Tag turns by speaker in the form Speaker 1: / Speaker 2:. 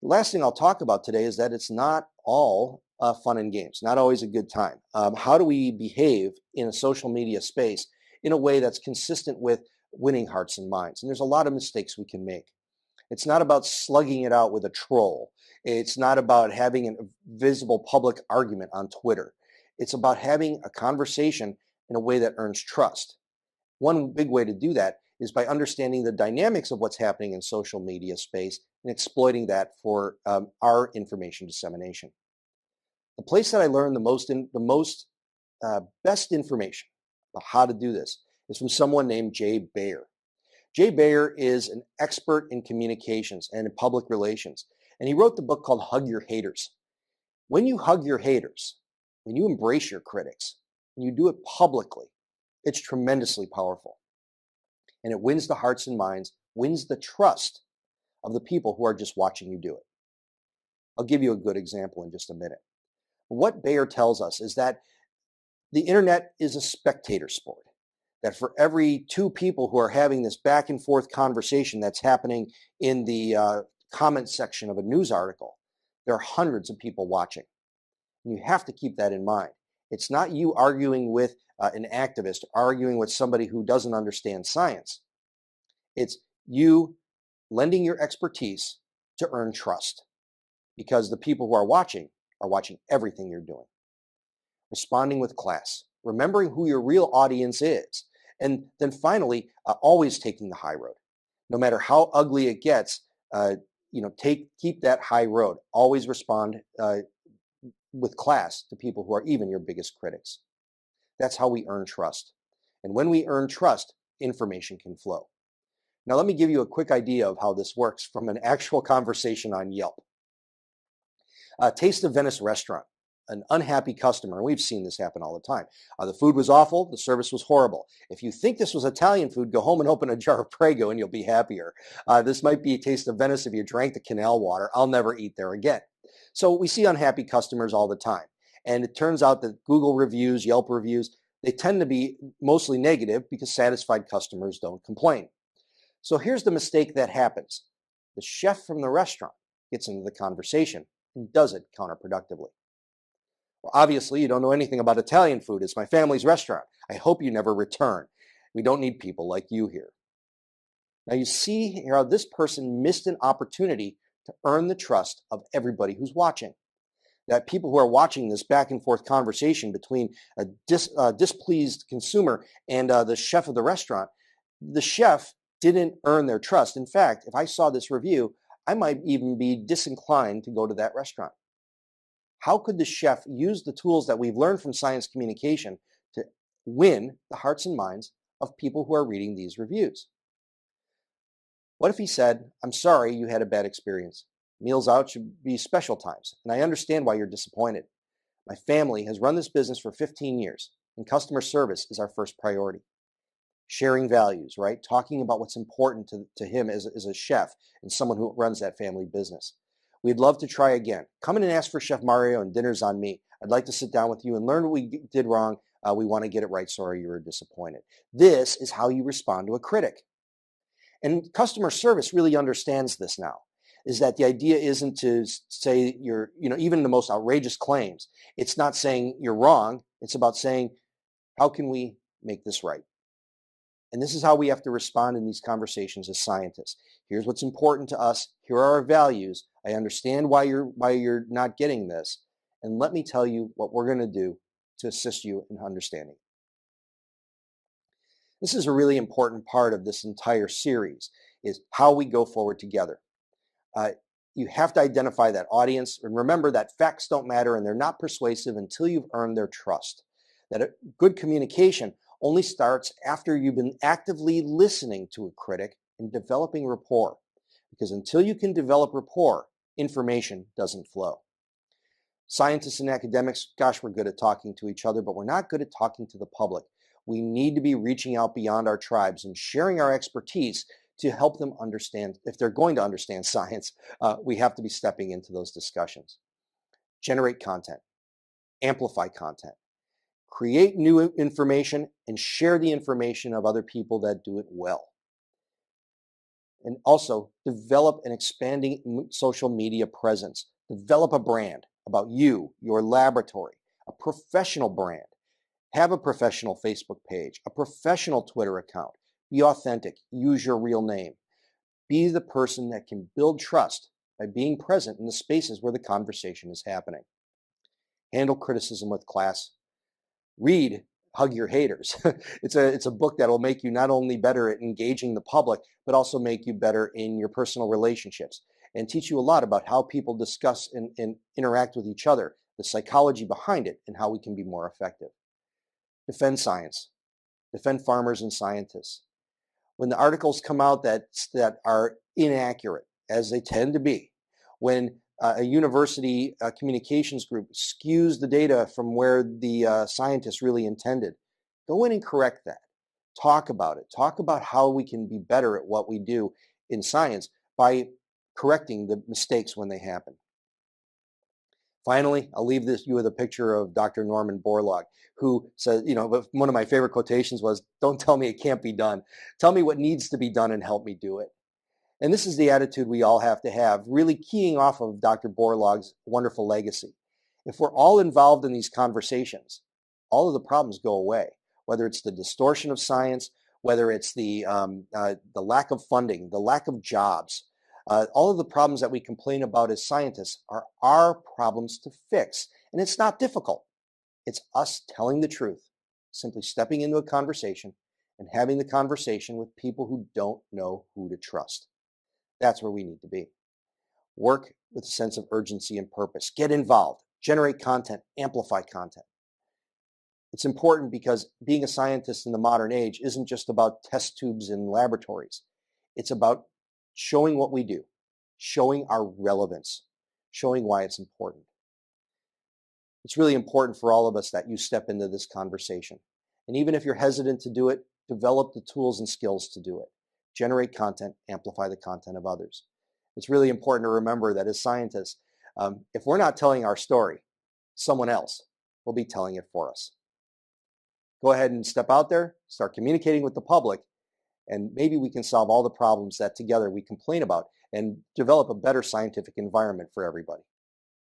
Speaker 1: The last thing I'll talk about today is that it's not all fun and games, not always a good time. How do we behave in a social media space in a way that's consistent with winning hearts and minds? And there's a lot of mistakes we can make. It's not about slugging it out with a troll. It's not about having a visible public argument on Twitter. It's about having a conversation in a way that earns trust. One big way to do that is by understanding the dynamics of what's happening in social media space and exploiting that for our information dissemination. The place that I learned best information about how to do this is from someone named Jay Baer. Jay Baer is an expert in communications and in public relations, and he wrote the book called Hug Your Haters. When you hug your haters, when you embrace your critics, and you do it publicly, it's tremendously powerful. And it wins the hearts and minds, wins the trust of the people who are just watching you do it. I'll give you a good example in just a minute. What Baer tells us is that the internet is a spectator sport, that for every two people who are having this back and forth conversation that's happening in the comment section of a news article, there are hundreds of people watching. And you have to keep that in mind. It's not you arguing with an activist, arguing with somebody who doesn't understand science. It's you lending your expertise to earn trust, because the people who are watching everything you're doing. Responding with class, remembering who your real audience is, and then finally, always taking the high road. No matter how ugly it gets, keep that high road. Always respond with class to people who are even your biggest critics. That's how we earn trust. And when we earn trust, information can flow. Now, let me give you a quick idea of how this works from an actual conversation on Yelp. Taste of Venice restaurant, an unhappy customer, and we've seen this happen all the time. The food was awful, the service was horrible. If you think this was Italian food, go home and open a jar of Prego and you'll be happier. This might be a Taste of Venice if you drank the canal water. I'll never eat there again. So we see unhappy customers all the time. And it turns out that Google reviews, Yelp reviews, they tend to be mostly negative because satisfied customers don't complain. So here's the mistake that happens. The chef from the restaurant gets into the conversation and does it counterproductively. Well, obviously, you don't know anything about Italian food. It's my family's restaurant. I hope you never return. We don't need people like you here. Now you see here how this person missed an opportunity to earn the trust of everybody who's watching. That people who are watching this back and forth conversation between a displeased consumer and the chef of the restaurant, the chef didn't earn their trust. In fact, if I saw this review, I might even be disinclined to go to that restaurant. How could the chef use the tools that we've learned from science communication to win the hearts and minds of people who are reading these reviews? What if he said, "I'm sorry you had a bad experience. Meals out should be special times, and I understand why you're disappointed. My family has run this business for 15 years, and customer service is our first priority." Sharing values, right? Talking about what's important to him as a chef and someone who runs that family business. We'd love to try again. Come in and ask for Chef Mario and dinner's on me. I'd like to sit down with you and learn what we did wrong. We want to get it right. Sorry you were disappointed. This is how you respond to a critic. And customer service really understands this now, is that the idea isn't to say even the most outrageous claims. It's not saying you're wrong. It's about saying, how can we make this right? And this is how we have to respond in these conversations as scientists. Here's what's important to us. Here are our values. I understand why you're not getting this. And let me tell you what we're going to do to assist you in understanding. This is a really important part of this entire series, is how we go forward together. You have to identify that audience, and remember that facts don't matter and they're not persuasive until you've earned their trust. That good communication only starts after you've been actively listening to a critic and developing rapport. Because until you can develop rapport, information doesn't flow. Scientists and academics, gosh, we're good at talking to each other, but we're not good at talking to the public. We need to be reaching out beyond our tribes and sharing our expertise to help them understand. If they're going to understand science, we have to be stepping into those discussions. Generate content, amplify content, create new information, and share the information of other people that do it well. And also develop an expanding social media presence. Develop a brand about you, your laboratory, a professional brand. Have a professional Facebook page, a professional Twitter account. Be authentic. Use your real name. Be the person that can build trust by being present in the spaces where the conversation is happening. Handle criticism with class. Read Hug Your Haters. It's a book that will make you not only better at engaging the public, but also make you better in your personal relationships and teach you a lot about how people discuss and interact with each other, the psychology behind it, and how we can be more effective. Defend science. Defend farmers and scientists. When the articles come out that are inaccurate, as they tend to be, when a university communications group skews the data from where the scientists really intended, go in and correct that. Talk about it. Talk about how we can be better at what we do in science by correcting the mistakes when they happen. Finally, I'll leave you with a picture of Dr. Norman Borlaug, who said, one of my favorite quotations was, "Don't tell me it can't be done. Tell me what needs to be done and help me do it." And this is the attitude we all have to have, really keying off of Dr. Borlaug's wonderful legacy. If we're all involved in these conversations, all of the problems go away, whether it's the distortion of science, whether it's the lack of funding, the lack of jobs. All of the problems that we complain about as scientists are our problems to fix. And it's not difficult. It's us telling the truth, simply stepping into a conversation and having the conversation with people who don't know who to trust. That's where we need to be. Work with a sense of urgency and purpose. Get involved. Generate content. Amplify content. It's important because being a scientist in the modern age isn't just about test tubes and laboratories. It's about showing what we do, showing our relevance, showing why it's important. It's really important for all of us that you step into this conversation. And even if you're hesitant to do it, develop the tools and skills to do it. Generate content, amplify the content of others. It's really important to remember that as scientists, if we're not telling our story, someone else will be telling it for us. Go ahead and step out there, start communicating with the public, and maybe we can solve all the problems that together we complain about and develop a better scientific environment for everybody.